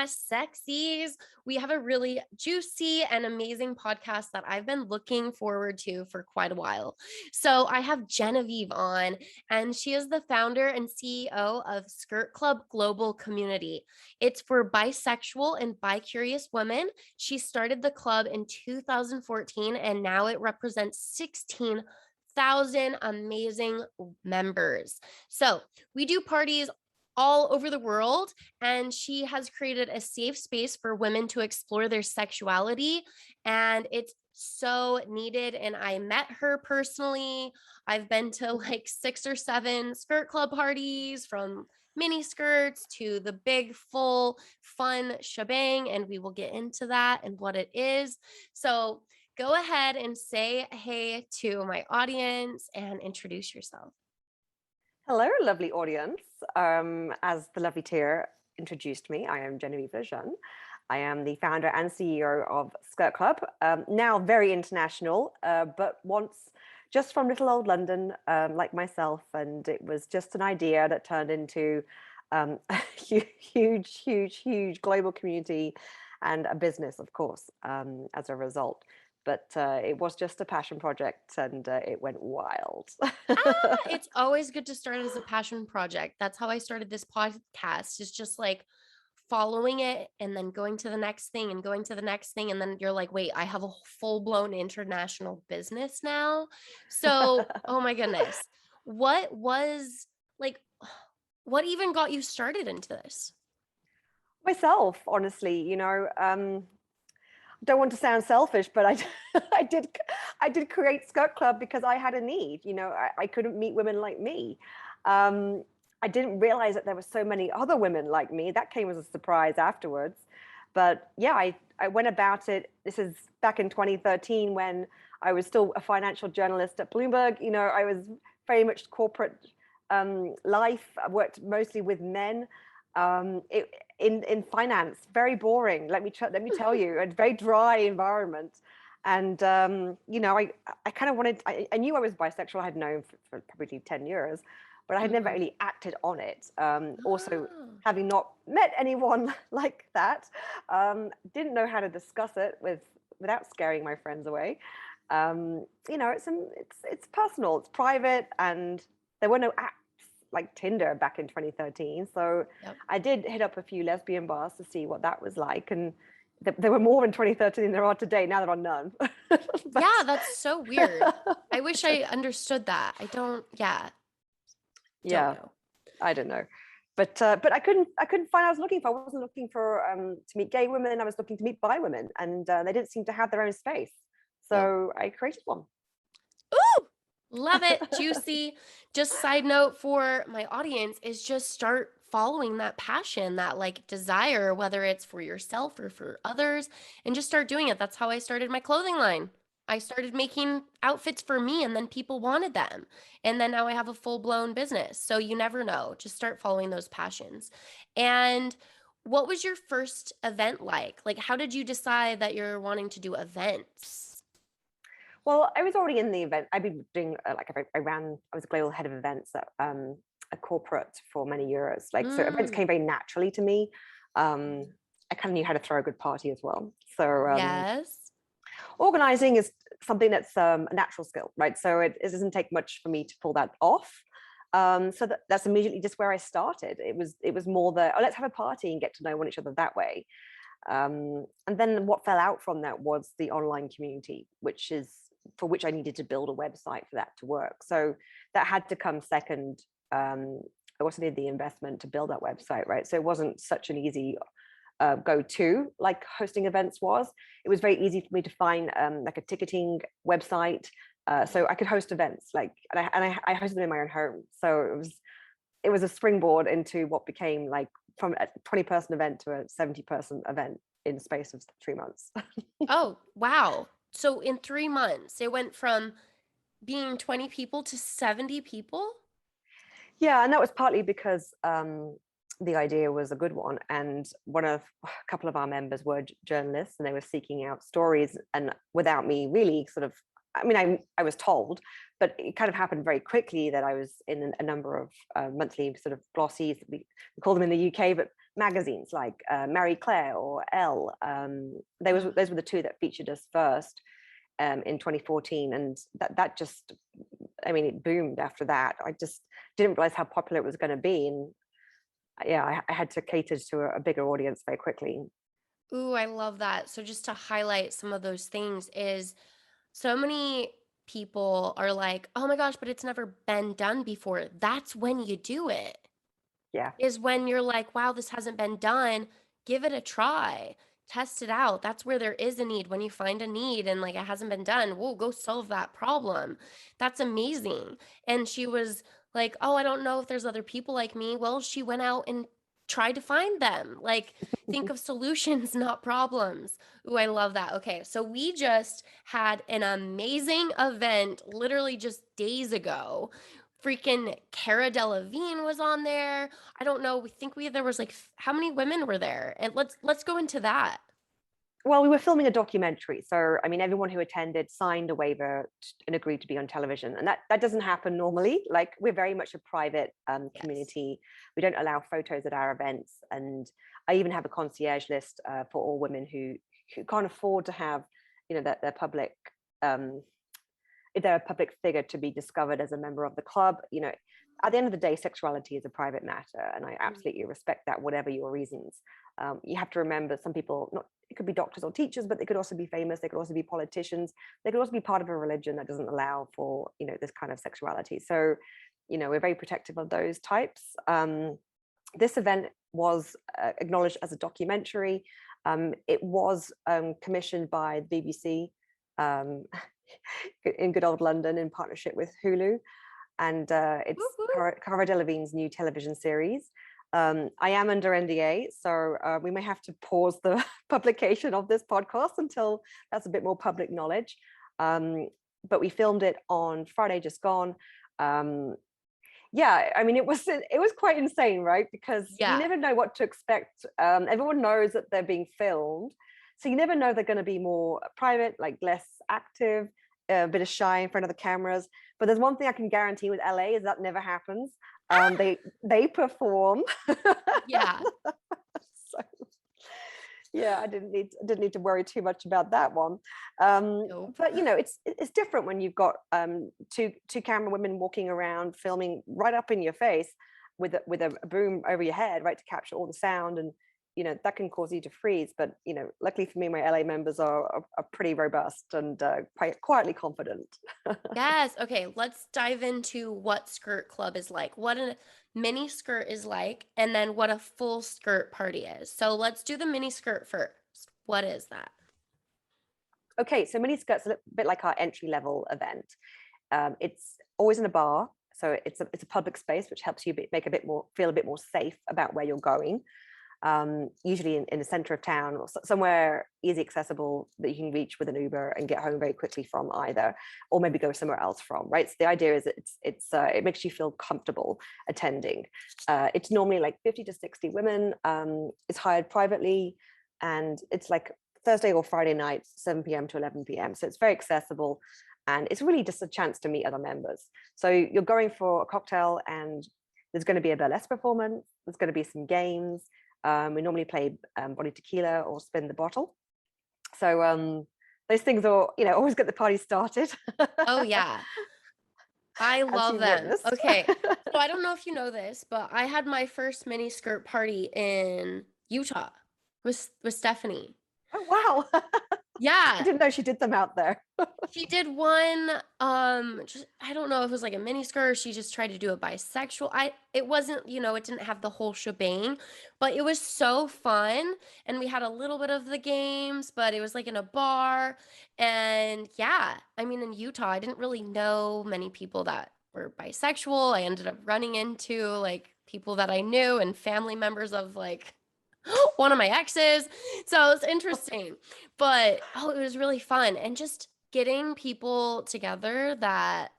sexies. We have a really juicy and amazing podcast that I've been looking forward to for quite a while. So I have Genevieve on, and she is the founder and CEO of Skirt Club Global Community. It's for bisexual and bi-curious women. She started the club in 2014, and now it represents 16,000 amazing members. So we do parties all over the world, and she has created a safe space for women to explore their sexuality, and it's so needed. And I met her personally. I've been to like 6 or 7 skirt club parties, from mini skirts to the big full fun shebang, and we will get into that and what it is. So go ahead and say hey to my audience and introduce yourself. Hello, lovely audience. As the lovely Tia introduced me, I am Genevieve. I am the founder and CEO of Skirt Club, now very international, but once just from little old London, like myself. And it was just an idea that turned into a huge global community and a business, of course, as a result. But it was just a passion project, and it went wild. It's always good to start as a passion project. That's how I started this podcast. It's just like following it and then going to the next thing and going to the next thing. And then you're like, wait, I have a full-blown international business now. So, oh my goodness. What was like, what even got you started into this? Myself, honestly, don't want to sound selfish, but I did create Skirt Club because I had a need. I couldn't meet women like me. I didn't realize that there were so many other women like me. That came as a surprise afterwards. But yeah, I went about it. This is back in 2013 when I was still a financial journalist at Bloomberg. I was very much corporate life. I worked mostly with men. In finance, very boring. Let me tell you, a very dry environment. And I kind of wanted. I knew I was bisexual. I had known for probably 10 years, but I had never really acted on it. Also, having not met anyone like that, didn't know how to discuss it without scaring my friends away. It's personal, it's private, and there were no apps like Tinder back in 2013. So Yep. I did hit up a few lesbian bars to see what that was like. And there were more in 2013 than there are today. Now there are none. Yeah, that's so weird. I wish I understood that. I don't, yeah. Yeah, Don't know. I don't know. But I couldn't find. I wasn't looking for to meet gay women. I was looking to meet bi women, and they didn't seem to have their own space. So I created one. Ooh, love it. Juicy. Just side note for my audience is just start following that passion, that like desire, whether it's for yourself or for others, and just start doing it. That's how I started my clothing line. I started making outfits for me, and then people wanted them. And then now I have a full-blown business. So you never know. Just start following those passions. And what was your first event like? Like, how did you decide that you're wanting to do events? Well, I was already in the event. I've been doing I was a global head of events at a corporate for many years. So events came very naturally to me. I kind of knew how to throw a good party as well. So Yes. organizing is something that's a natural skill, right? So it doesn't take much for me to pull that off. So that's immediately just where I started. It was more let's have a party and get to know each other that way. And then what fell out from that was the online community, for which I needed to build a website for that to work. So that had to come second. I also needed the investment to build that website, right? So it wasn't such an easy go-to like hosting events was. It was very easy for me to find like a ticketing website, so I could host events and I hosted them in my own home. So it was a springboard into what became like from a 20-person event to a 70-person event in the space of 3 months. Oh, wow. So in 3 months, it went from being 20 people to 70 people? Yeah, and that was partly because the idea was a good one, and a couple of our members were journalists, and they were seeking out stories, and without me really sort of, I mean, I was told, but it kind of happened very quickly that I was in a number of monthly sort of glossies. We call them in the UK, but magazines like Marie Claire or Elle. Those were the two that featured us first in 2014, and that just, I mean, it boomed after that. I just didn't realize how popular it was going to be, and yeah, I had to cater to a bigger audience very quickly. Ooh, I love that. So just to highlight some of those things is so many people are like, "Oh my gosh, but it's never been done before." That's when you do it. Yeah. Is when you're like, "Wow, this hasn't been done." Give it a try. Test it out. That's where there is a need. When you find a need and like it hasn't been done, whoa, go solve that problem. That's amazing. And she was like, "Oh, I don't know if there's other people like me." Well, she went out and tried to find them. Like, think of solutions, not problems. Ooh, I love that. Okay, so we just had an amazing event literally just days ago. Freaking Cara Delevingne was on there. I don't know. We think there was like how many women were there? And let's go into that. Well, we were filming a documentary, so I mean, everyone who attended signed a waiver and agreed to be on television, and that doesn't happen normally. Like, we're very much a private Yes. community. We don't allow photos at our events, and I even have a concierge list for all women who can't afford to have, you know, their public, um, if they're a public figure, to be discovered as a member of the club. You know, at the end of the day, sexuality is a private matter, and I Mm. absolutely respect that, whatever your reasons. You have to remember, some people, not, it could be doctors or teachers, but they could also be famous, they could also be politicians, they could also be part of a religion that doesn't allow for, you know, this kind of sexuality. So, you know, we're very protective of those types. This event was acknowledged as a documentary. It was commissioned by the BBC, um, in good old London, in partnership with Hulu, and it's Woo-hoo. Cara Delevingne's new television series. I am under NDA, so we may have to pause the publication of this podcast until that's a bit more public knowledge. But we filmed it on Friday just gone. Um, yeah, I mean, it was quite insane, right? Because you Yeah. never know what to expect. Everyone knows that they're being filmed, so you never know they're going to be more private, like less active, a bit of shy in front of the cameras. But there's one thing I can guarantee with LA is that never happens. They perform. Yeah. So yeah, I didn't need to worry too much about that one. Nope. But you know, it's different when you've got two camera women walking around filming right up in your face with a boom over your head, right, to capture all the sound, and you know that can cause you to freeze. But you know, luckily for me, my LA members are pretty robust and quite quietly confident. Yes. Okay, let's dive into what skirt club is like. What a mini skirt is like, and then what a full skirt party is. So let's do the mini skirt first. What is that? Okay, so mini skirts a bit like our entry level event. It's always in a bar, so it's a public space, which helps you make a bit more, feel a bit more safe about where you're going. Usually in the center of town, or somewhere easy accessible that you can reach with an Uber and get home very quickly from, either, or maybe go somewhere else from. Right. So the idea is it makes you feel comfortable attending. It's normally like 50 to 60 women. It's hired privately, and it's like Thursday or Friday night, 7 p.m. to 11 p.m. So it's very accessible. And it's really just a chance to meet other members. So you're going for a cocktail, and there's going to be a burlesque performance. There's going to be some games. We normally play body tequila or spin the bottle. So those things are, you know, always get the party started. Oh yeah. I As love you've them. witnessed. Okay. So I don't know if you know this, but I had my first mini skirt party in Utah with Stephanie. Oh wow. I Yeah. didn't know she did them out there. She did one, just I don't know if it was like a mini skirt, she just tried to do a bisexual. It wasn't, it didn't have the whole shebang, but it was so fun. And we had a little bit of the games, but it was like in a bar. And yeah, I mean, in Utah, I didn't really know many people that were bisexual. I ended up running into like people that I knew and family members of like one of my exes. So it's interesting. But oh, it was really fun. And just getting people together that,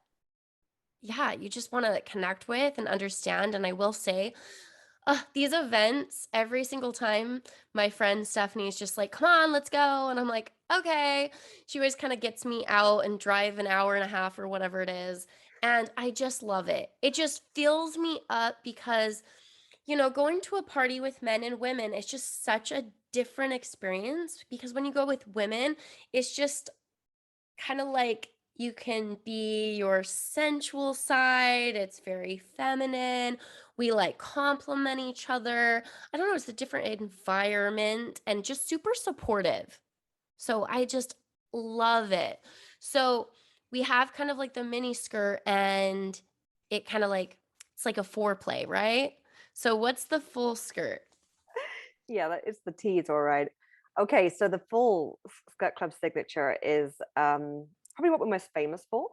yeah, you just want to connect with and understand. And I will say, these events, every single time, my friend Stephanie is just like, come on, let's go. And I'm like, okay. She always kind of gets me out and drive an hour and a half or whatever it is. And I just love it. It just fills me up because going to a party with men and women is just such a different experience because when you go with women, it's just kind of like you can be your sensual side. It's very feminine. We like compliment each other. I don't know, it's a different environment and just super supportive. So I just love it. So we have kind of like the mini skirt and it kind of like it's like a foreplay, right? So what's the full skirt? Yeah, that is the tease, all right. Okay, so the full Skirt Club signature is probably what we're most famous for.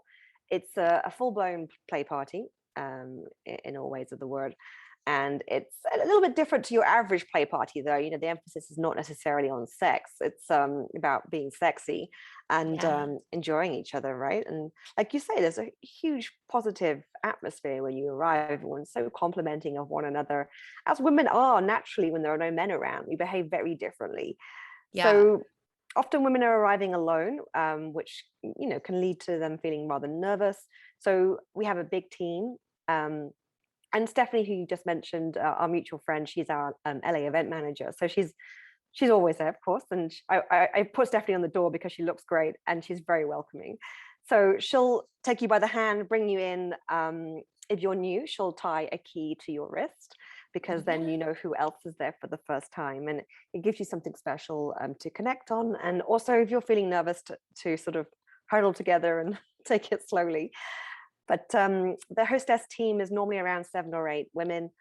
It's a full-blown play party, in all ways of the word. And it's a little bit different to your average play party, though. You know, the emphasis is not necessarily on sex. It's about being sexy and Yeah. enjoying each other, right? And like you say, there's a huge positive atmosphere when you arrive. Everyone's so complimenting of one another, as women are naturally when there are no men around. We behave very differently. Yeah. So often women are arriving alone, which can lead to them feeling rather nervous. So we have a big team. And Stephanie, who you just mentioned, our mutual friend, she's our LA event manager. So she's always there, of course. And I put Stephanie on the door because she looks great and she's very welcoming. So she'll take you by the hand, bring you in. If you're new, she'll tie a key to your wrist because then you Yeah. know who else is there for the first time. And it gives you something special to connect on. And also, if you're feeling nervous, to sort of huddle together and take it slowly. But the hostess team is normally around 7 or 8 women.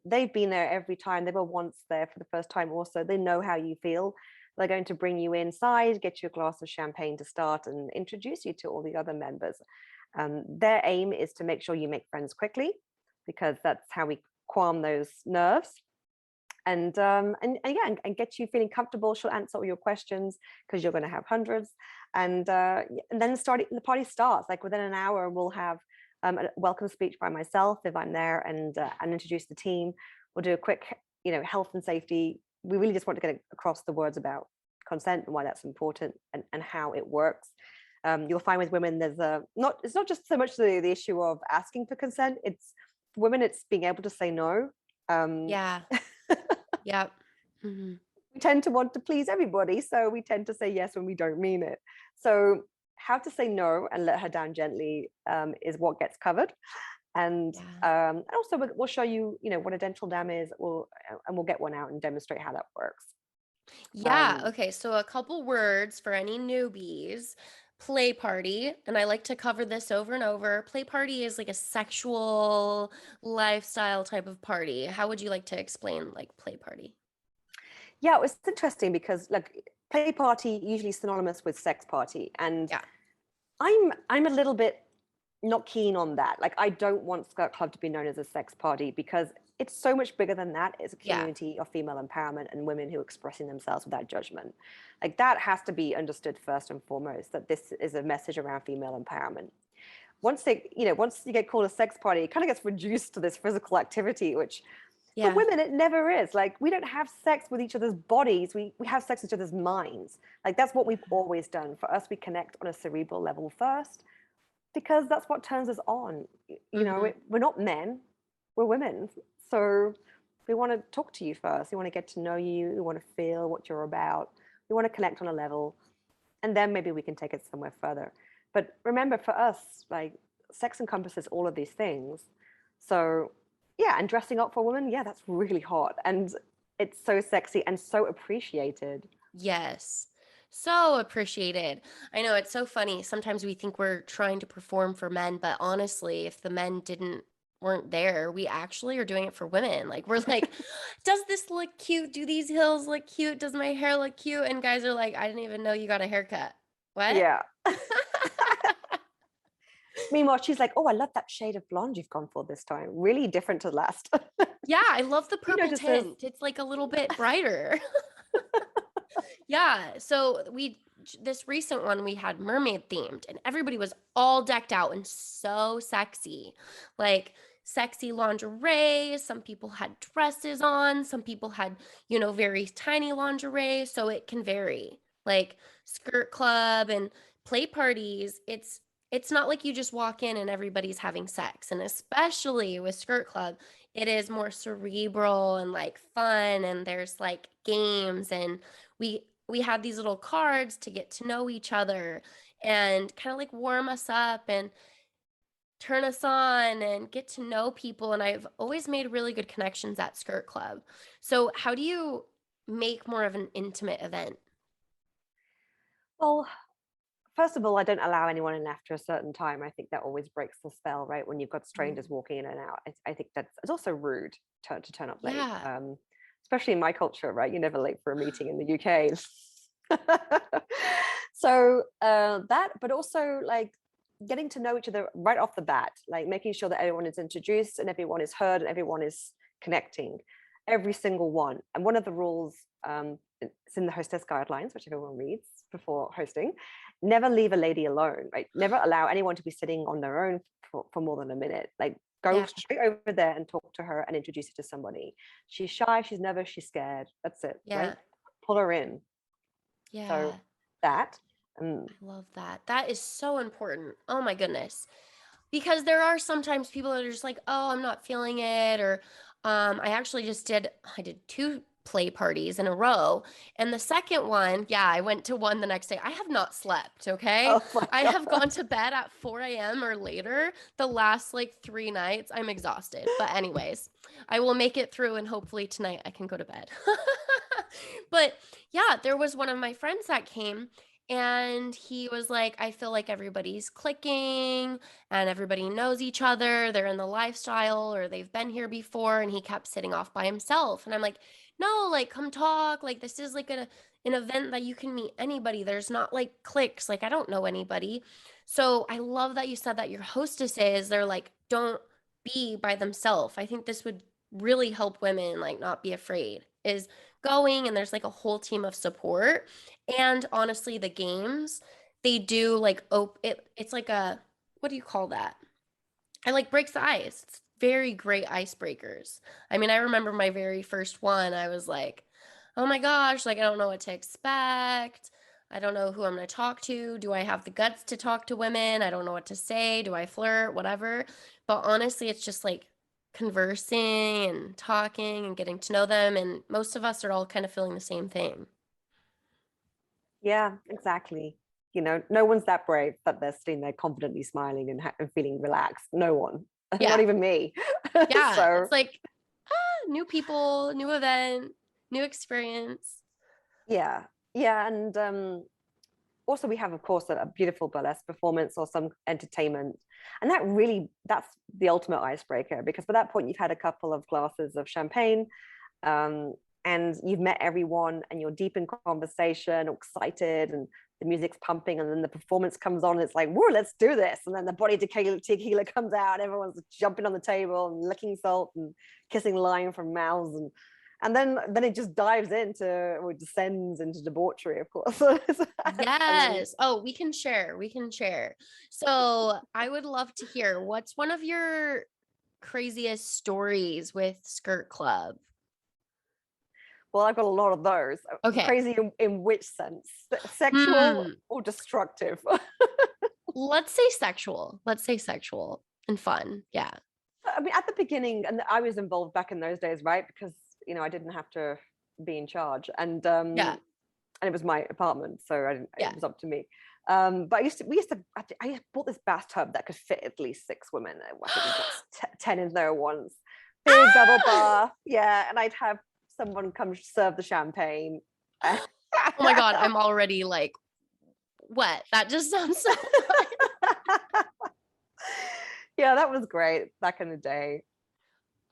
They've been there every time. They were once there for the first time also. They know how you feel. They're going to bring you inside, get you a glass of champagne to start, and introduce you to all the other members. Their aim is to make sure you make friends quickly, because that's how we calm those nerves. And yeah, and get you feeling comfortable. She'll answer all your questions because you're going to have hundreds. And then the party starts like within an hour. We'll have a welcome speech by myself if I'm there, and introduce the team. We'll do a quick health and safety. We really just want to get across the words about consent and why that's important, and how it works. You'll find with women there's it's not just so much the issue of asking for consent. It's for women, it's being able to say no. um, Yeah. Yep. Mhm. we tend to want to please everybody, so we tend to say yes when we don't mean it. So how to say no and let her down gently is what gets covered. Yeah. And also we'll show you, what a dental dam is. And we'll get one out and demonstrate how that works. Yeah. um, Okay. So a couple words for any newbies. Play party. And I like to cover this over and over. Play party is like a sexual lifestyle type of party. How would you like to explain like play party? yeah, it's interesting because like play party usually synonymous with sex party, and Yeah. I'm a little bit not keen on that. Like, I don't want Skirt Club to be known as a sex party because it's so much bigger than that. It's a Yeah. community of female empowerment and women who are expressing themselves without judgment. Like, that has to be understood first and foremost, that this is a message around female empowerment. Once you get called a sex party, it kind of gets reduced to this physical activity, which for Yeah. women, it never is. Like, we don't have sex with each other's bodies. We have sex with each other's minds. Like, that's what we've always done. For us, we connect on a cerebral level first, because that's what turns us on. Hmm. We're not men, we're women. So we want to talk to you first. We want to get to know you. We want to feel what you're about. We want to connect on a level. And then maybe we can take it somewhere further. But remember, for us, like, sex encompasses all of these things. So yeah, and dressing up for women, yeah, that's really hot. And it's so sexy and so appreciated. Yes. So appreciated. I know it's so funny. Sometimes we think we're trying to perform for men, but honestly, if the men didn't weren't there, we actually are doing it for women. Like we're like, does this look cute? Do these heels look cute? Does my hair look cute? And guys are like, I didn't even know you got a haircut. What? Yeah. Meanwhile, she's like, "Oh, I love that shade of blonde you've gone for this time. Really different to the last." Yeah, I love the You purple notice this? tint. It's like a little bit brighter. Yeah, so this recent one we had mermaid themed and everybody was all decked out and so sexy. Like sexy lingerie, some people had dresses on, some people had, very tiny lingerie, so it can vary. Like skirt club and play parties, it's not like you just walk in and everybody's having sex. And especially with Skirt Club, it is more cerebral and like fun, and there's like games, and we had these little cards to get to know each other and kind of like warm us up and turn us on and get to know people. And I've always made really good connections at Skirt Club. So how do you make more of an intimate event? Well, first of all, I don't allow anyone in after a certain time. I think that always breaks the spell, right? When you've got strangers Mm. walking in and out. I think that's it's also rude to turn up late, Yeah. especially in my culture, right? You're never late for a meeting in the UK. So that, but also like getting to know each other right off the bat, like making sure that everyone is introduced and everyone is heard and everyone is connecting, every single one. And one of the rules, it's in the hostess guidelines, which everyone reads before hosting, never leave a lady alone, right? Never allow anyone to be sitting on their own for more than a minute. Like go Yeah. straight over there and talk to her and introduce her to somebody. She's shy, she's nervous, she's scared. That's it, right? Yeah. Pull her in. So Yeah. that, I love that. That is so important. Oh my goodness. Because there are sometimes people that are just like, "Oh, I'm not feeling it," or I did two play parties in a row. And the second one, yeah, I went to one the next day. I have not slept, okay? oh my I have God. gone to bed at 4 a.m. or later the last like 3 nights. I'm exhausted. But anyways, I will make it through, and hopefully tonight I can go to bed. But yeah, there was one of my friends that came, and he was like, "I feel like everybody's clicking and everybody knows each other. They're in the lifestyle or they've been here before." And he kept sitting off by himself. And I'm like, "No, like, come talk. Like, this is like an event that you can meet anybody. There's not like cliques. Like, I don't know anybody." So I love that you said that your hostesses, they're like, don't be by themselves. I think this would really help women like not be afraid, is going and there's like a whole team of support. And honestly, the games, they do like it's like a, what do you call that? I like breaks the ice. It's very great icebreakers. I mean, I remember my very first one. I was like, "Oh my gosh, like I don't know what to expect. I don't know who I'm going to talk to. Do I have the guts to talk to women? I don't know what to say. Do I flirt? Whatever." But honestly, it's just like conversing and talking and getting to know them, and most of us are all kind of feeling the same thing. Yeah, exactly. You know, no one's that brave that they're sitting there confidently smiling and, and feeling relaxed. No one, not Yeah. even me. Yeah, So it's like new people, new event, new experience. yeah, yeah, and also we have, of course, a beautiful burlesque performance or some entertainment, and that's the ultimate icebreaker, because by that point you've had a couple of glasses of champagne, um, and you've met everyone and you're deep in conversation, excited, and the music's pumping, and then the performance comes on and it's like, whoa, let's do this. And then the body tequila comes out, everyone's jumping on the table and licking salt and kissing lime from mouths, and then it just dives into, or descends into debauchery, of course. And then, Yes. Oh, we can share. We can share. So I would love to hear, what's one of your craziest stories with Skirt Club? well, I've got a lot of those. Okay. Crazy in which sense? Sexual Hmm. or destructive? Let's say sexual. Let's say sexual and fun. Yeah. I mean, at the beginning, and I was involved back in those days, right? Because I didn't have to be in charge, Yeah. and it was my apartment, so Yeah. it was up to me. But I bought this bathtub that could fit at least 6 women. I think we got 10 in there once. Big double Ah! bath, yeah. And I'd have someone come serve the champagne. Oh my God. I'm already like wet. That just sounds so fun. Yeah, that was great back in the day.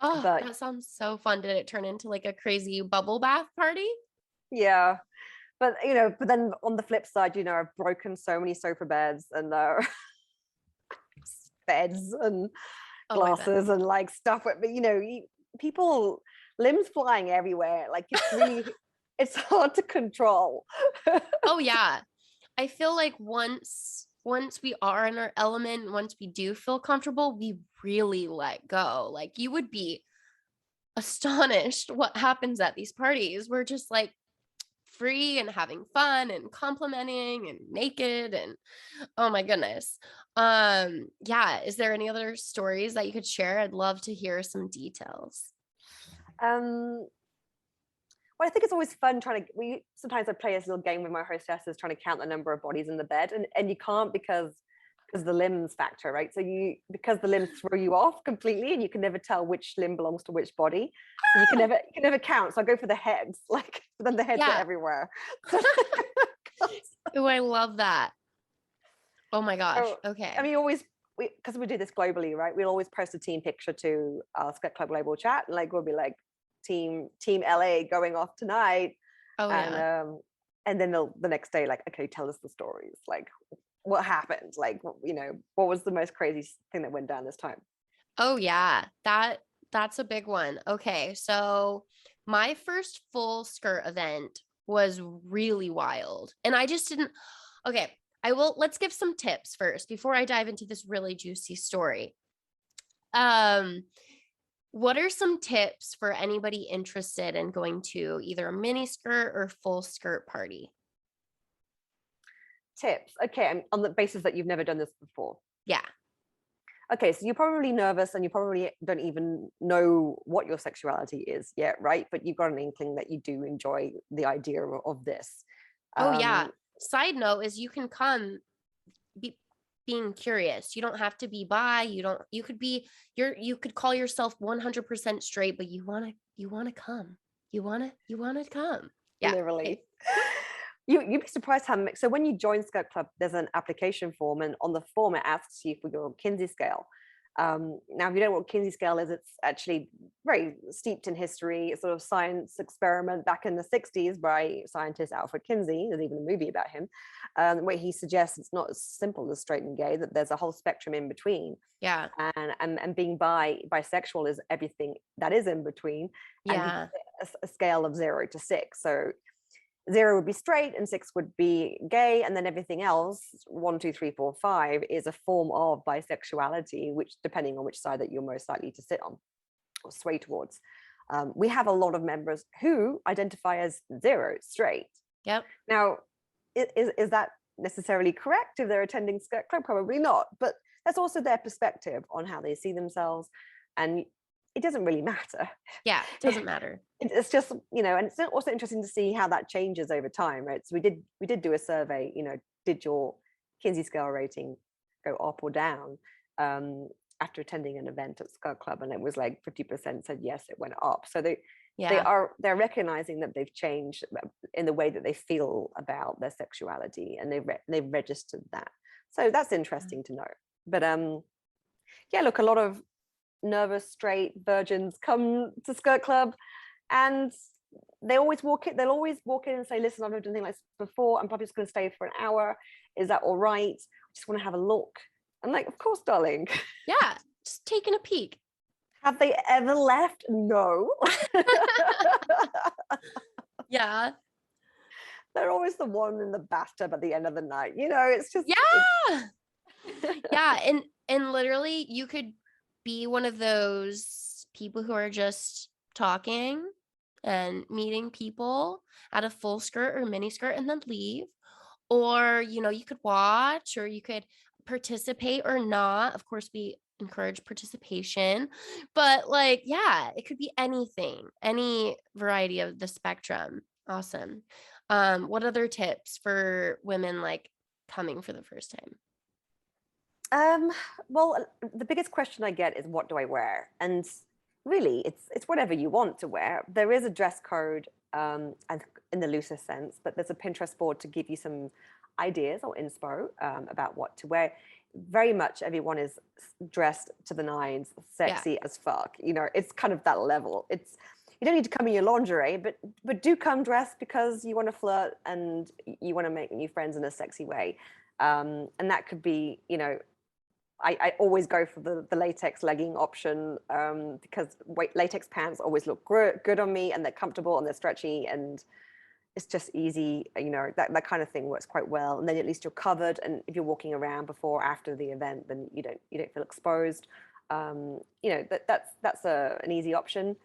Oh, But that sounds so fun. Did it turn into like a crazy bubble bath party? yeah, but but then on the flip side, I've broken so many sofa beds and beds and Oh, I bet. glasses and like stuff. But people, limbs flying everywhere. Like it's hard to control. Oh yeah. I feel like once we are in our element, once we do feel comfortable, we really let go. Like you would be astonished what happens at these parties. We're just like free and having fun and complimenting and naked and oh my goodness. Yeah, is there any other stories that you could share? I'd love to hear some details. Um, well, I think it's always fun sometimes I play this little game with my hostesses trying to count the number of bodies in the bed, and you can't because the limbs factor, right? So because the limbs throw you off completely and you can never tell which limb belongs to which body. So you can never count. So I go for the heads, like, but then the heads are everywhere. Oh, I love that. Oh my gosh. So, Okay. I mean, because we do this globally, right? We'll always post a team picture to our Skirt Club Global chat, and like we'll be like team LA going off tonight. Oh yeah. And then the next day, like, okay, tell us the stories. Like, what happened? Like, what was the most crazy thing that went down this time? Oh yeah. That's a big one. Okay. So my first full skirt event was really wild. And I just didn't okay. Let's give some tips first before I dive into this really juicy story. What are some tips for anybody interested in going to either a mini skirt or full skirt party? Tips. Okay, on the basis that you've never done this before. Yeah. Okay, so you're probably nervous and you probably don't even know what your sexuality is yet, right? But you've got an inkling that you do enjoy the idea of this. Oh yeah. Side note is you can come being curious. You don't have to be bi. You could call yourself 100% straight, but you want to come. You want to come. Yeah. Literally. You'd be surprised how so when you join Skirt Club, there's an application form, and on the form it asks you for your Kinsey scale. Now, if you don't know what Kinsey scale is, it's actually very steeped in history. It's sort of science experiment back in the 60s by scientist Alfred Kinsey. There's even a movie about him, where he suggests it's not as simple as straight and gay, that there's a whole spectrum in between. Yeah. And being bisexual is everything that is in between. Yeah. And a scale of 0 to 6. So 0 would be straight and 6 would be gay, and then everything else, 1, 2, 3, 4, 5, is a form of bisexuality, which, depending on which side that you're most likely to sit on or sway towards. We have a lot of members who identify as 0, straight. Yep. Now, is that necessarily correct if they're attending Skirt Club? Probably not, but that's also their perspective on how they see themselves, and it doesn't really matter. Yeah, it doesn't matter. It's just, and it's also interesting to see how that changes over time, right? So we did do a survey, did your Kinsey scale rating go up or down after attending an event at Skirt Club? And it was like 50% said yes, it went up. So they're recognizing that they've changed in the way that they feel about their sexuality, and they've registered that. So that's interesting to know. But yeah, look, a lot of nervous straight virgins come to Skirt Club, and they'll always walk in and say, listen, I've never done anything like this before. I'm probably just going to stay for an hour. Is that all right? I just want to have a look. I'm like, of course, darling. Yeah, just taking a peek. Have they ever left? No. Yeah. They're always the one in the bathtub at the end of the night. It's just Yeah. And literally you could be one of those people who are just talking and meeting people at a full skirt or mini skirt and then leave. Or, you could watch, or you could participate or not. Of course, we encourage participation, but like, yeah, it could be anything, any variety of the spectrum. Awesome. What other tips for women like coming for the first time? Well, the biggest question I get is, what do I wear? And really, it's whatever you want to wear. There is a dress code, and in the loosest sense, but there's a Pinterest board to give you some ideas or inspo about what to wear. Very much everyone is dressed to the nines, sexy as fuck. It's kind of that level. You don't need to come in your lingerie, but do come dressed because you want to flirt and you want to make new friends in a sexy way. And that could be, I always go for the latex legging option because latex pants always look good on me, and they're comfortable and they're stretchy, and it's just easy. That kind of thing works quite well. And then at least you're covered, and if you're walking around before or after the event, then you don't feel exposed. That's an easy option.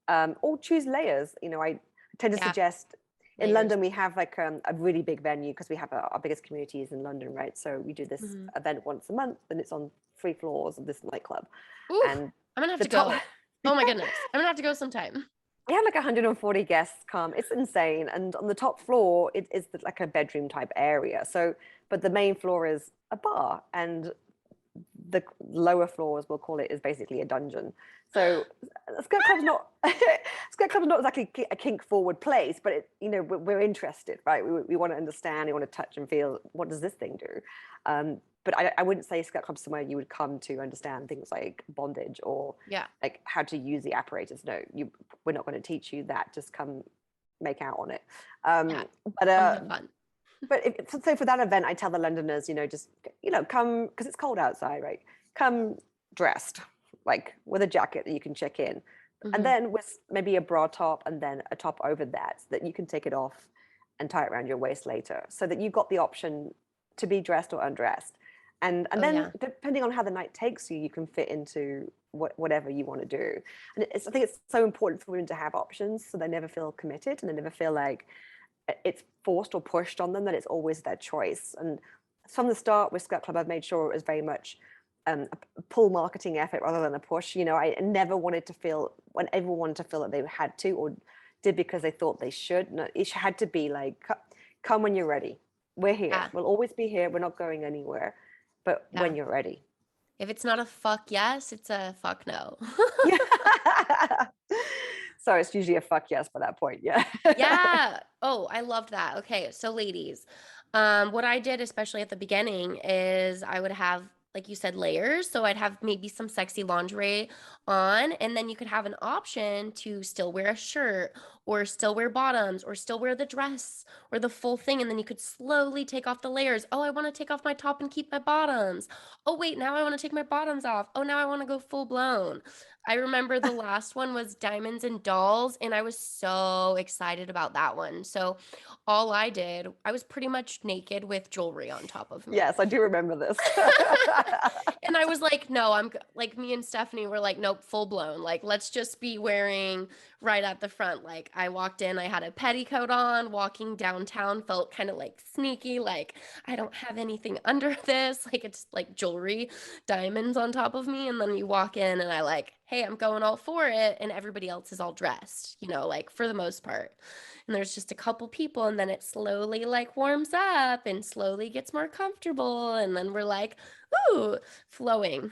Or choose layers. I tend to suggest In Layers. London, we have like a really big venue because we have our biggest community is in London, right? So we do this Mhm. event once a month, and it's on 3 floors of this nightclub, Ooh, and I'm gonna have the to top. go. Oh my goodness. I'm gonna have to go sometime. We had like 140 guests come. It's insane. And on the top floor, it is like a bedroom type area. So, but the main floor is a bar, and the lower floors, we'll call it, is basically a dungeon. So, skirt club's not skirt club's not exactly a kink forward place, but we're interested, right? We want to understand, we want to touch and feel. What does this thing do? But I wouldn't say skirt club's somewhere you would come to understand things like bondage or Yeah. like how to use the apparatus. No, we're not going to teach you that. Just come make out on it. Yeah. But Come have fun. so for that event, I tell the Londoners, just come because it's cold outside, right? Come dressed, like with a jacket that you can check in, and Mhm. then with maybe a bra top and then a top over that, so that you can take it off and tie it around your waist later, so that you've got the option to be dressed or undressed, and Oh then yeah. depending on how the night takes you, you can fit into whatever you want to do. And I think it's so important for women to have options, so they never feel committed and they never feel like it's forced or pushed on them, that it's always their choice. And from the start with Skirt Club, I've made sure it was very much a pull marketing effort rather than a push. I never wanted to feel, when everyone wanted to feel that they had to or did because they thought they should. No, it had to be like, come when you're ready. We're here. Yeah. We'll always be here. We're not going anywhere. But Yeah. when you're ready. If it's not a fuck yes, it's a fuck no. Yeah. So it's usually a fuck yes by that point. Yeah. Yeah. Oh, I loved that. Okay, so ladies, what I did, especially at the beginning, is I would have, like you said, layers. So I'd have maybe some sexy lingerie on, and then you could have an option to still wear a shirt or still wear bottoms or still wear the dress or the full thing. And then you could slowly take off the layers. Oh, I want to take off my top and keep my bottoms. Oh, wait, now I want to take my bottoms off. Oh, now I want to go full blown. I remember the last one was Diamonds and Dolls, and I was so excited about that one. So all I did, I was pretty much naked with jewelry on top of me. Yes, I do remember this. And I was like, no, like me and Stephanie were like, nope, full blown. Like, let's just be wearing right at the front. Like, I walked in, I had a petticoat on, walking downtown felt kind of like sneaky. Like, I don't have anything under this. Like, it's like jewelry, diamonds on top of me. And then you walk in, and I like, hey, I'm going all for it. And everybody else is all dressed, like for the most part. And there's just a couple people, and then it slowly like warms up and slowly gets more comfortable. And then we're like, ooh, flowing.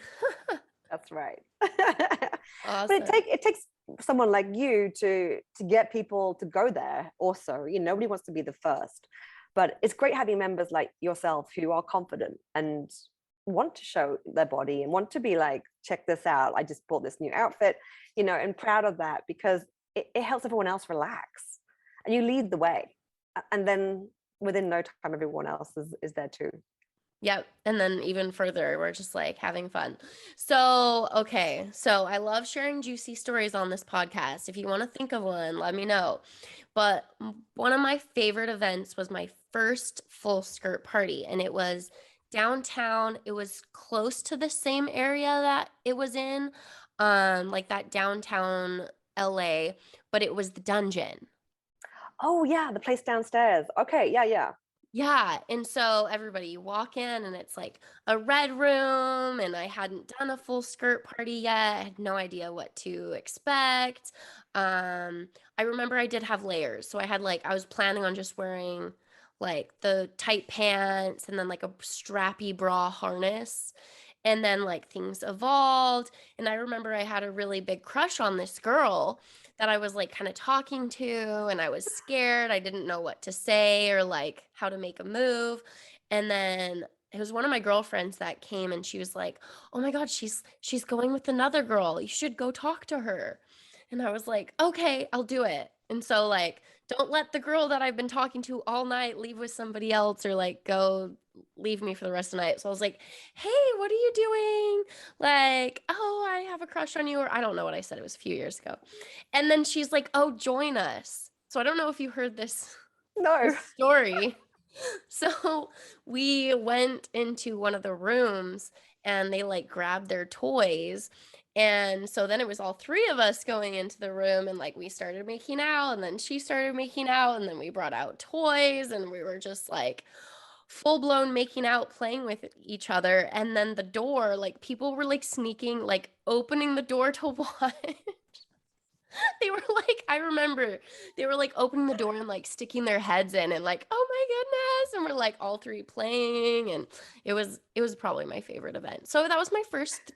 That's right. But Awesome. it takes someone like you to get people to go there also. Nobody wants to be the first. But it's great having members like yourself who are confident and want to show their body and want to be like, check this out. I just bought this new outfit, and proud of that, because it helps everyone else relax. And you lead the way. And then within no time, everyone else is there too. Yep. And then even further, we're just like having fun. So, okay. So I love sharing juicy stories on this podcast. If you want to think of one, let me know. But one of my favorite events was my first full skirt party, and it was downtown. It was close to the same area that it was in, like that downtown LA, but it was the dungeon. Oh yeah, the place downstairs. Okay, yeah, yeah. Yeah, and so everybody, you walk in and it's like a red room, and I hadn't done a full skirt party yet. I had no idea what to expect. I remember I did have layers. So I was planning on just wearing like the tight pants and then like a strappy bra harness. And then like things evolved, and I remember I had a really big crush on this girl that I was like kind of talking to, and I was scared. I didn't know what to say or like how to make a move. And then it was one of my girlfriends that came, and she was like, "Oh my god, she's going with another girl. You should go talk to her." And I was like, "Okay, I'll do it." And so like, don't let the girl that I've been talking to all night leave with somebody else or like go leave me for the rest of the night. So I was like, "Hey, what are you doing?" Like, "Oh, I have a crush on you," or I don't know what I said. It was a few years ago. And then she's like, "Oh, join us." So I don't know if you heard this No. this story. So we went into one of the rooms, and they like grabbed their toys, And so then it was all three of us going into the room, and like we started making out, and then she started making out, and then we brought out toys, and we were just like full blown making out, playing with each other. And then the door, like people were like sneaking, like opening the door to watch. They were like, I remember they were like opening the door and like sticking their heads in and like, oh my goodness. And we're like all three playing. And it was probably my favorite event. So that was my first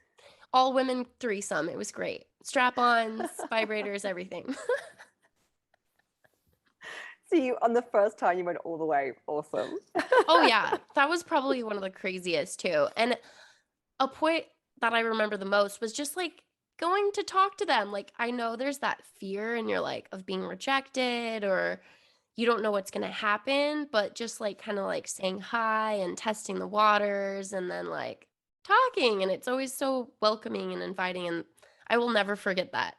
all women threesome. It was great. Strap-ons, vibrators, everything. So you, on the first time, you went all the way. Awesome. Oh yeah, that was probably one of the craziest too. And a point that I remember the most was just like going to talk to them. Like I know there's that fear and you're like of being rejected or you don't know what's going to happen, but just like kind of like saying hi and testing the waters and then like talking, and it's always so welcoming and inviting, and I will never forget that.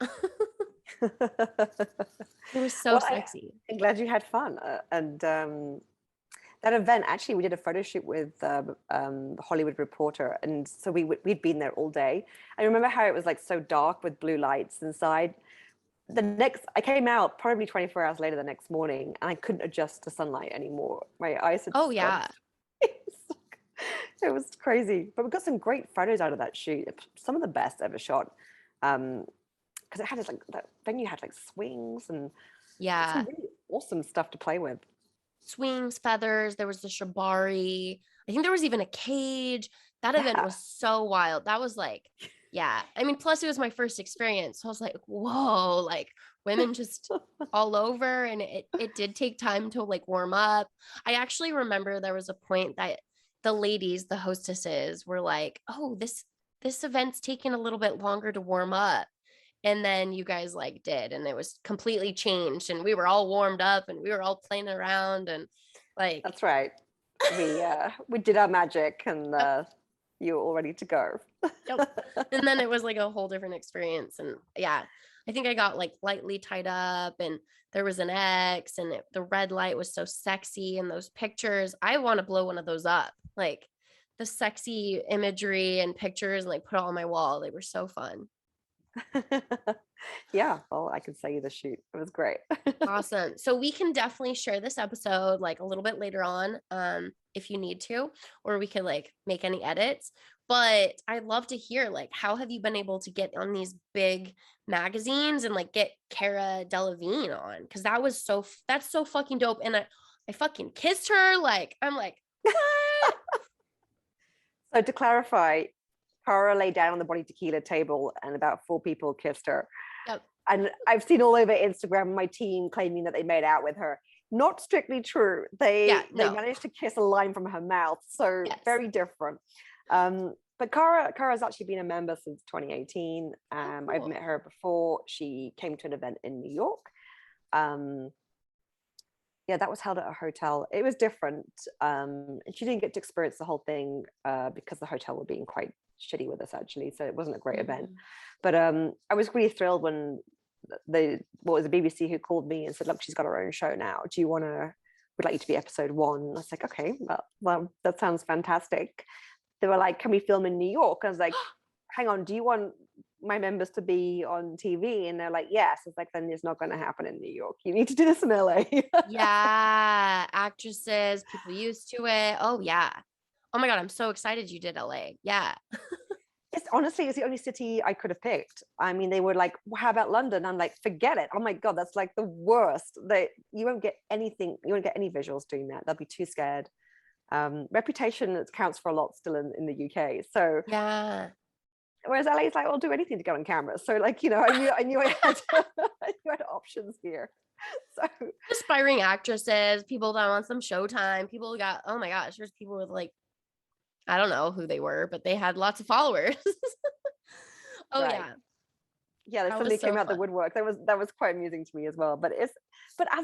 It was so Well, sexy. I'm glad you had fun. And that event, actually, we did a photo shoot with the Hollywood Reporter. And so we'd been there all day. I remember how it was like so dark with blue lights inside. I came out probably 24 hours later the next morning, and I couldn't adjust to sunlight anymore. My eyes had Oh gone. yeah. It was crazy. But we got some great photos out of that shoot. Some of the best ever shot. Because it had this, like, that venue had like swings and some Yeah. really awesome stuff to play with. Swings, feathers, there was the shibari. I think there was even a cage. That event Yeah. was so wild. That was like, yeah. I mean, plus it was my first experience. So I was like, whoa, like women just all over. And it did take time to like warm up. I actually remember there was a point that the ladies, the hostesses, were like, oh, this event's taking a little bit longer to warm up. And then you guys like did, and it was completely changed, and we were all warmed up and we were all playing around and like That's right. We did our magic, and yep, you were all ready to go. yep. And then it was like a whole different experience. And yeah, I think I got like lightly tied up, and there was an X, and the red light was so sexy, and those pictures, I want to blow one of those up, like the sexy imagery and pictures, and like put it on my wall. They were so fun. Yeah, well, I can sell you the shoot. It was great. Awesome. So we can definitely share this episode like a little bit later on, if you need to, or we could like make any edits. But I'd love to hear like how have you been able to get on these big magazines and like get Cara Delevingne on? Because that's so fucking dope. And I fucking kissed her. Like I'm like, what? So to clarify, Cara lay down on the body tequila table, and about 4 people kissed her. Yep. And I've seen all over Instagram my team claiming that they made out with her. Not strictly true. They managed to kiss a line from her mouth. So Yes. very different. But Cara's actually been a member since 2018. Cool. I've met her before. She came to an event in New York. Yeah, that was held at a hotel. It was different. And she didn't get to experience the whole thing because the hotel were being quite shitty with us, actually. So it wasn't a great event. But I was really thrilled when the BBC who called me and said, look, she's got her own show now. Do you want to, would like you to be episode 1? And I was like, okay, well, that sounds fantastic. They were like, can we film in New York? I was like, hang on, do you want my members to be on TV? And they're like, yes. It's like, then it's not going to happen in New York. You need to do this in LA. Yeah, actresses, people used to it. Oh yeah. Oh my God, I'm so excited you did LA. Yeah. It's the only city I could have picked. I mean, they were like, well, how about London? I'm like, forget it. Oh my God, that's like the worst. You won't get anything, you won't get any visuals doing that. They'll be too scared. Reputation counts for a lot still in the UK. So yeah. Whereas LA is like, I'll do anything to go on camera. So like, I knew I had options here. So Aspiring actresses, people that want some showtime, people got, oh my gosh, there's people with like, I don't know who they were, but they had lots of followers. Oh right. yeah. Somebody came out the woodwork. That was quite amusing to me as well. But as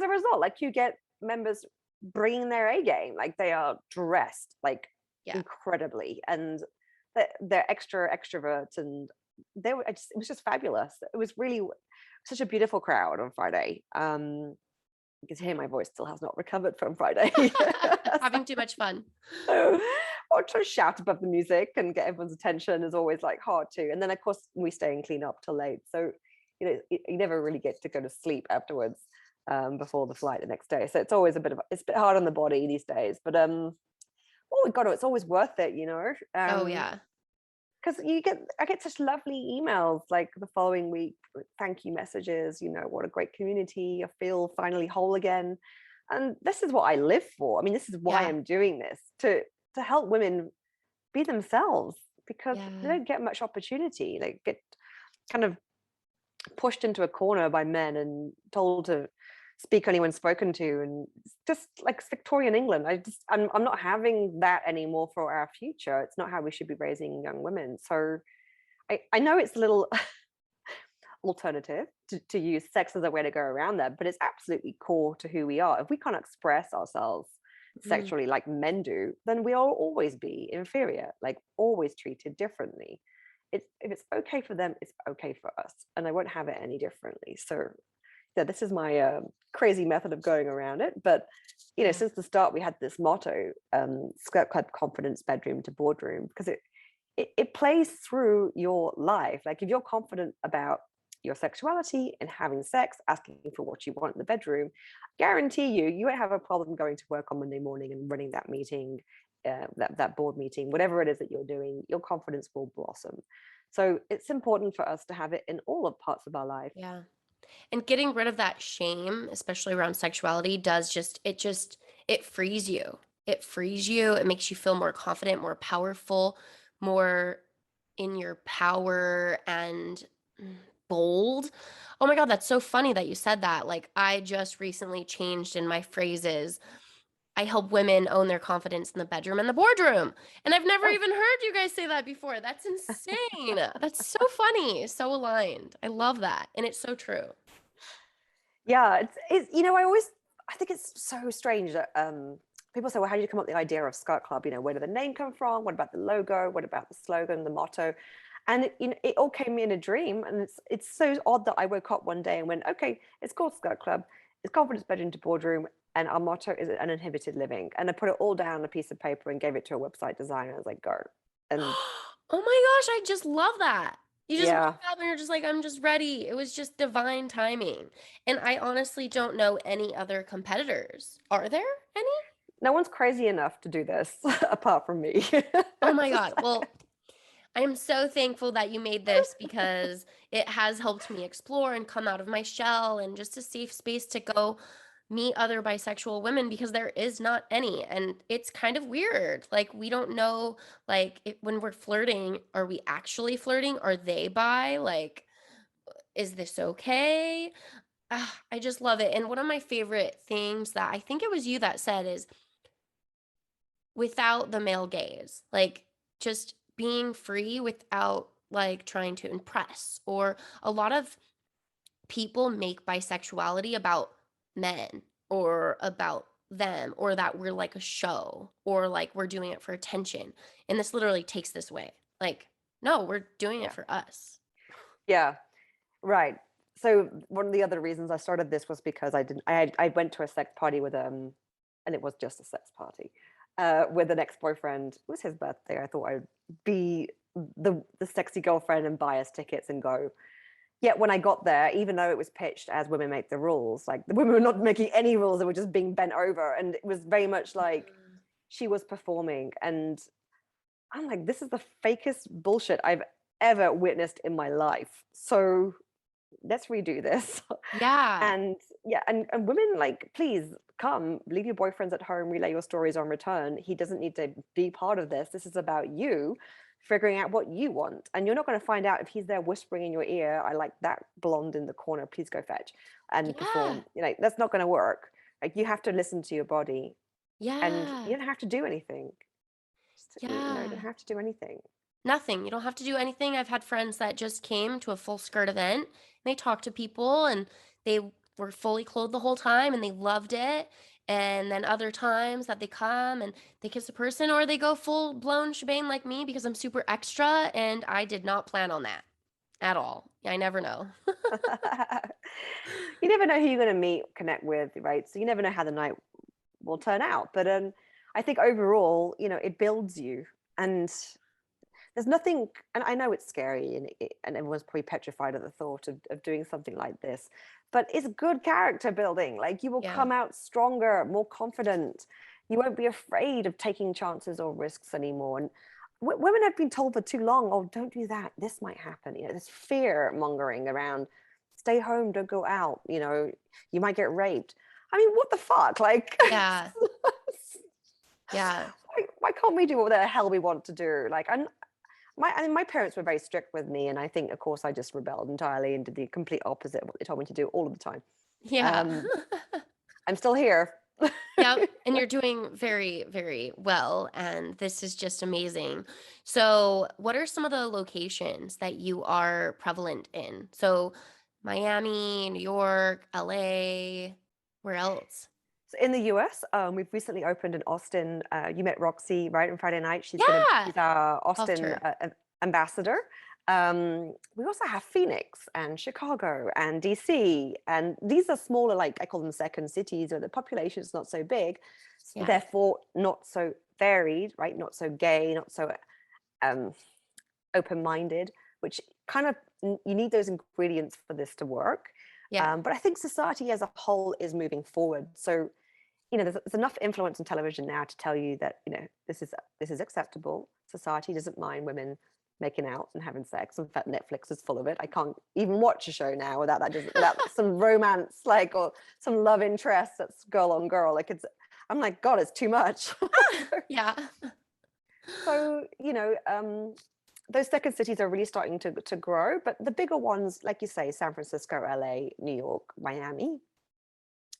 a result, like you get members bringing their A game, like they are dressed like incredibly, and they're extroverts, and it was just fabulous. It was really such a beautiful crowd on Friday. You can hear my voice still has not recovered from Friday. Having too much fun. or try to shout above the music and get everyone's attention is always like hard too. And then of course we stay and clean up till late. So, you never really get to go to sleep afterwards, before the flight the next day. So it's always it's a bit hard on the body these days. But oh my God, it's always worth it, Oh yeah. because I get such lovely emails like the following week with thank you messages, what a great community, I feel finally whole again. And this is what I live for. I mean, this is why Yeah. I'm doing this, to help women be themselves, because they Yeah. don't get much opportunity. They get kind of pushed into a corner by men and told to speak only when spoken to, and it's just like Victorian England. I'm not having that anymore for our future. It's not how we should be raising young women. So I know it's a little alternative to use sex as a way to go around that, but it's absolutely core to who we are. If we can't express ourselves Mhm. sexually like men do, then we'll always be inferior, like always treated differently. If it's okay for them, it's okay for us, and I won't have it any differently. So yeah, this is my crazy method of going around it. But Yeah. since the start, we had this motto, Skirt Club Confidence Bedroom to Boardroom, because it plays through your life. Like if you're confident about your sexuality and having sex, asking for what you want in the bedroom, guarantee you won't have a problem going to work on Monday morning and running that meeting, that board meeting, whatever it is that you're doing. Your confidence will blossom. So it's important for us to have it in all of parts of our life. Yeah. And getting rid of that shame, especially around sexuality, it frees you. It frees you. It makes you feel more confident, more powerful, more in your power and bold. Oh my God, that's so funny that you said that. Like, I just recently changed in my phrases. I help women own their confidence in the bedroom and the boardroom. And I've never Oh, even heard you guys say that before. That's insane. That's so funny. So aligned. I love that. And it's so true. yeah, I think it's so strange that people say, well, how did you come up with the idea of Skirt Club? Where did the name come from? What about the logo? What about the slogan, the motto? And it all came in a dream. And it's so odd that I woke up one day and went, okay, it's called Skirt Club. It's confidence bedroom to boardroom. And our motto is uninhibited living. And I put it all down on a piece of paper and gave it to a website designer. I was like, go. And Oh my gosh, I just love that. You just wake yeah, up and you're just like, I'm just ready. It was just divine timing. And I honestly don't know any other competitors. Are there any? no one's crazy enough to do this apart from me. Oh my God. Well, I am so thankful that you made this because it has helped me explore and come out of my shell and just a safe space to go meet other bisexual women because there is not any. And it's kind of weird. Like, we don't know, like, when we're flirting, are we actually flirting? Are they bi? Like, is this okay? I just love it. And one of my favorite things that I think it was you that said is without the male gaze, like just being free without like trying to impress. Or a lot of people make bisexuality about men or about them or that we're like a show or like we're doing it for attention. And this literally takes this away. Like, no, we're doing it Yeah. for us. Yeah. Right. So one of the other reasons I started this was because I went to a sex party with and it was just a sex party, with an ex-boyfriend. It was his birthday. I thought I'd be the sexy girlfriend and buy us tickets and go. Yet when I got there, even though it was pitched as women make the rules, like the women were not making any rules, they were just being bent over. And it was very much like she was performing. And I'm like, this is the fakest bullshit I've ever witnessed in my life. So let's redo this. Yeah. And yeah, and women, like, please come, leave your boyfriends at home, relay your stories on return. He doesn't need to be part of this. This is about you figuring out what you want. And you're not going to find out if he's there whispering in your ear, I like that blonde in the corner, please go fetch and Yeah. perform. That's not going to work. Like, you have to listen to your body, and Yeah. you don't have to do anything. Just, you don't Yeah. have to do anything. Nothing. You don't have to do anything. I've had friends that just came to a full skirt event and they talked to people and they were fully clothed the whole time and they loved it. And then other times that they come and they kiss a person or they go full blown shebang like me because I'm super extra and I did not plan on that at all. I never know. You never know who you're going to meet, connect with, right? So you never know how the night will turn out. But I think overall, you know, it builds you. And there's nothing, and I know it's scary, and everyone's probably petrified at the thought of doing something like this, but it's good character building. Like, you will Yeah. come out stronger, more confident. You won't be afraid of taking chances or risks anymore. And women have been told for too long, oh, don't do that, this might happen. You know, there's fear mongering around, stay home, don't go out, you know, you might get raped. I mean, what the fuck? Like, Yeah. Yeah. why can't we do what the hell we want to do? Like, I mean, my parents were very strict with me, and I think, of course, I just rebelled entirely and did the complete opposite of what they told me to do all of the time. Yeah. Um, I'm still here. Yep. And you're doing very, very well. And this is just amazing. So, what are some of the locations that you are prevalent in? So, Miami, New York, LA, where else? So in the US, we've recently opened in Austin. You met Roxy, right, on Friday night. Yeah. She's our Loved Austin her. ambassador. We also have Phoenix and Chicago and DC, and these are smaller, like I call them second cities, where the population is not so big, Yeah. therefore not so varied, right? Not so gay, not so um, open-minded, which kind of, you need those ingredients for this to work. Yeah. But I think society as a whole is moving forward. So, you know, there's enough influence on television now to tell you that, you know, this is acceptable. Society doesn't mind women making out and having sex. In fact, Netflix is full of it. I can't even watch a show now without without some romance, like, or some love interest that's girl on girl. Like, I'm like, God, it's too much. Yeah. So, you know, those second cities are really starting to grow, but the bigger ones, like you say, San Francisco, LA, New York, Miami,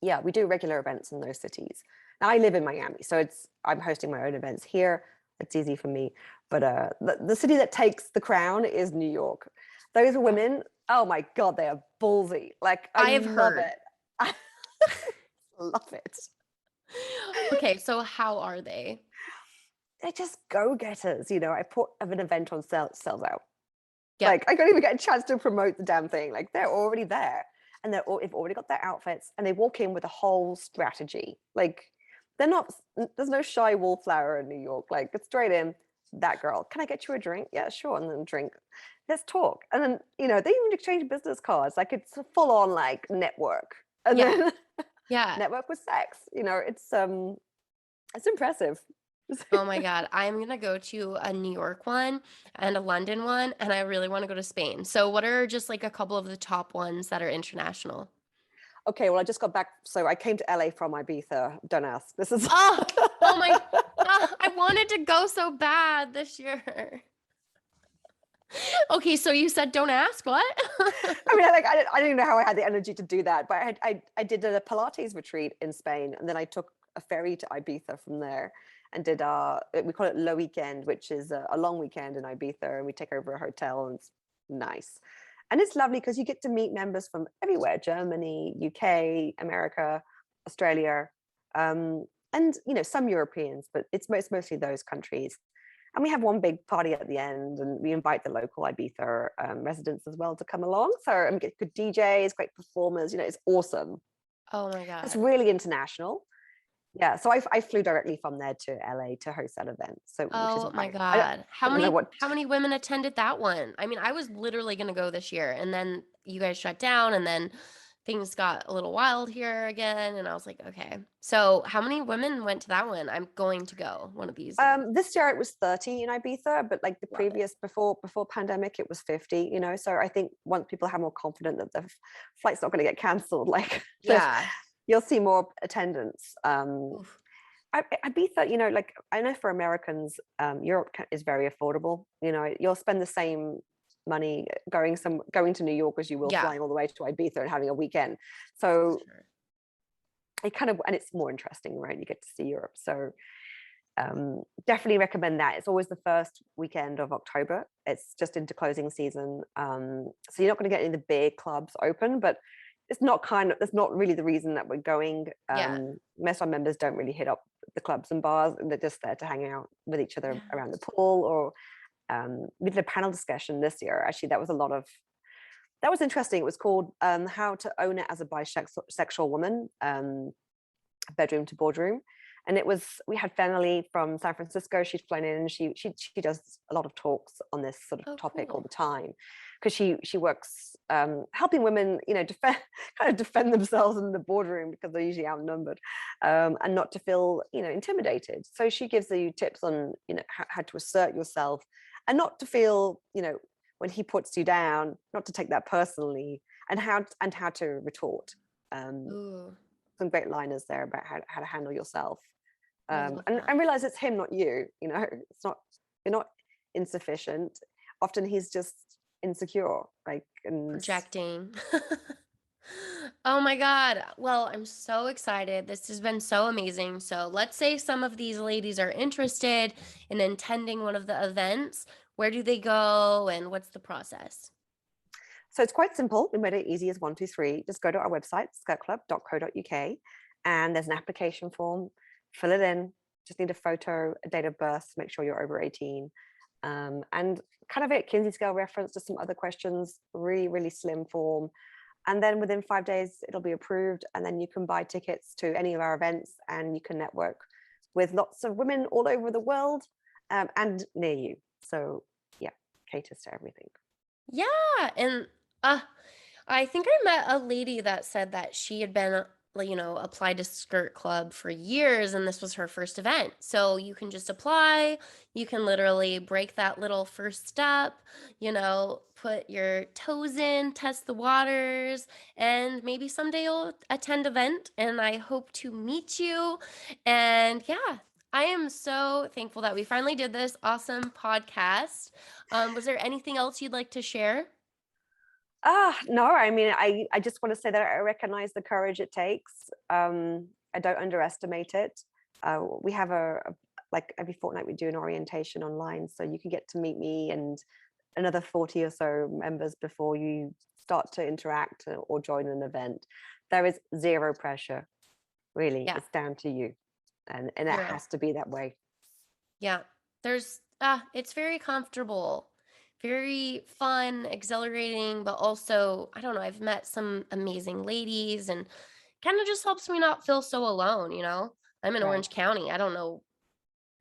yeah, we do regular events in those cities. Now, I live in Miami, so I'm hosting my own events here. It's easy for me. But the city that takes the crown is New York. Those Yeah. women, oh my God, they are ballsy. Like, I I have love heard. it. I love it. Okay, so how are they? They're just go-getters. You know, I put an event on, sells out. Yep. Like, I don't even get a chance to promote the damn thing. Like, they're already there, and they've already got their outfits, and they walk in with a whole strategy. Like, they're not. There's no shy wallflower in New York. Like, it's straight in. That girl, can I get you a drink? Yeah, sure. And then drink. Let's talk. And then, you know, they even exchange business cards. Like, it's a full on like network, and Yeah. then Yeah. network with sex. You know, it's impressive. Oh my God. I'm gonna go to a New York one and a London one, and I really want to go to Spain. So what are just like a couple of the top ones that are international? Okay, well, I just got back. So I came to LA from Ibiza. Don't ask. This is. Oh, oh my, I wanted to go so bad this year. Okay, so you said don't ask, what? I mean, like, I don't even know how I had the energy to do that, but I did a Pilates retreat in Spain, and then I took a ferry to Ibiza from there, and did we call it low weekend, which is a long weekend in Ibiza, and we take over a hotel, and it's nice, and it's lovely because you get to meet members from everywhere: Germany, UK, America, Australia, and, you know, some Europeans, but it's mostly those countries. And we have one big party at the end, and we invite the local Ibiza residents as well to come along. So, and we get good DJs, great performers. You know, it's awesome. Oh my It's God. really international. Yeah. So I flew directly from there to LA to host that event. So, which is Oh my God. I don't know what. How many women attended that one? I mean, I was literally gonna go this year, and then you guys shut down, and then things got a little wild here again, and I was like, okay. So how many women went to that one? I'm going to go one of these days. This year it was 30 in Ibiza, but like the Love it. previous before pandemic, it was 50. You know, so I think once people have more confident that the flight's not going to get cancelled, like, Yeah. you'll see more attendance. Oof. Ibiza, you know, like, I know for Americans, Europe is very affordable. You know, you'll spend the same money going to New York as you will Yeah. flying all the way to Ibiza and having a weekend. So Sure. it kind of, and it's more interesting, right? You get to see Europe. So definitely recommend that. It's always the first weekend of October. It's just into closing season. So you're not going to get any of the big clubs open, but that's not really the reason that we're going. Yeah. Most of our members don't really hit up the clubs and bars. They're just there to hang out with each other Yeah. around the pool, or we did a panel discussion this year. Actually, that was interesting. It was called How to Own It as a Bisexual Woman, Bedroom to Boardroom. And we had Fenelly from San Francisco. She'd flown in, and she does a lot of talks on this sort of Oh, topic all cool. the time, because she works helping women, defend themselves in the boardroom, because they're usually outnumbered, and not to feel, intimidated. So she gives you tips on, how to assert yourself, and not to feel, when he puts you down, not to take that personally, and how to retort. Um, Ooh, some great liners there about how to handle yourself, I love and that. realize it's him, not you. It's not, you're not insufficient. Often he's just insecure, like, and Projecting. Oh my God. Well, I'm so excited. This has been so amazing. So let's say some of these ladies are interested in attending one of the events. Where do they go and what's the process? so it's quite simple. We made it easy as 1, 2, 3. Just go to our website, skirtclub.co.uk, and there's an application form. Fill it in. Just need a photo, a date of birth to make sure you're over 18, and kind of a Kinsey scale reference to some other questions. Really, really slim form. And then within 5 days, it'll be approved. And then you can buy tickets to any of our events, and you can network with lots of women all over the world, and near you. So yeah, caters to everything. Yeah. And uh, I think I met a lady that said that she had been, applied to Skirt Club for years and this was her first event. So you can just apply, you can literally break that little first step, put your toes in, test the waters, and maybe someday you'll attend event and I hope to meet you. And yeah, I am so thankful that we finally did this awesome podcast. Was there anything else you'd like to share? No, I mean, I just want to say that I recognize the courage it takes. I don't underestimate it. We have like every fortnight we do an orientation online, so you can get to meet me and another 40 or so members before you start to interact or join an event. There is zero pressure, really. Yeah, It's down to you, and it zero. has to be that way. Yeah. It's very comfortable, very fun, exhilarating, but also, I don't know, I've met some amazing ladies and kind of just helps me not feel so alone. I'm in Right. Orange County. I don't know.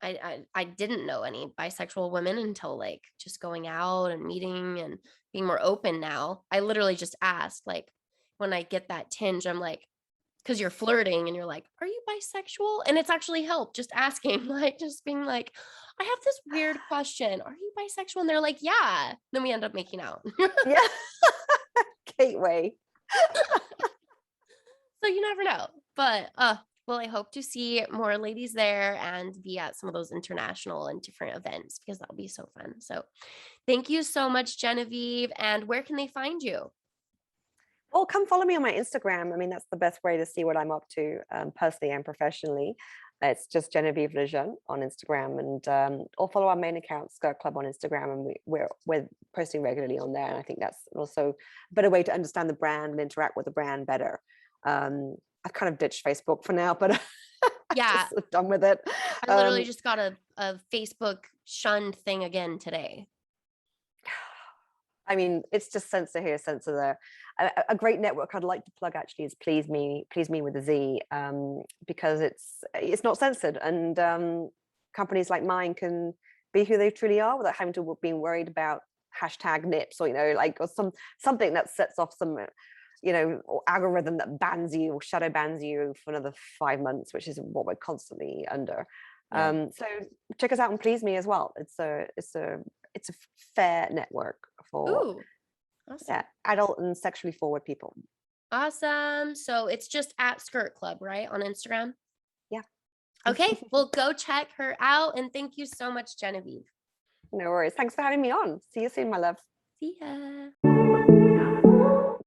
I didn't know any bisexual women until like just going out and meeting and being more open now. I literally just asked, like, when I get that tinge, I'm like, because you're flirting and you're like, "Are you bisexual?" And it's actually helped just asking, like, just being like, "I have this weird question. Are you bisexual?" And they're like, "Yeah." Then we end up making out. Yeah. Gateway. So you never know. But well, I hope to see more ladies there and be at some of those international and different events because that'll be so fun. So thank you so much, Genevieve. And where can they find you? Well, come follow me on my Instagram. I mean, that's the best way to see what I'm up to, personally and professionally. It's just Genevieve Lejeune on Instagram, and or follow our main account, Skirt Club, on Instagram, and we're posting regularly on there. And I think that's also a better way to understand the brand and interact with the brand better. I've kind of ditched Facebook for now, but I'm Yeah, just done with it. I literally just got a Facebook shunned thing again today. I mean, it's just censor here, censor there. A great network I'd like to plug actually is Please Me with a Z, because it's not censored, and companies like mine can be who they truly are without having to be worried about hashtag nips, or like, or something that sets off some or algorithm that bans you or shadow bans you for another 5 months, which is what we're constantly under. Yeah. So check us out and Please Me as well. It's a fair network for, Ooh, yeah, awesome. adult and sexually forward people. Awesome. So it's just at Skirt Club, right? On Instagram. Yeah. Okay. Well, go check her out. And thank you so much, Genevieve. No worries. Thanks for having me on. See you soon, my love. See ya.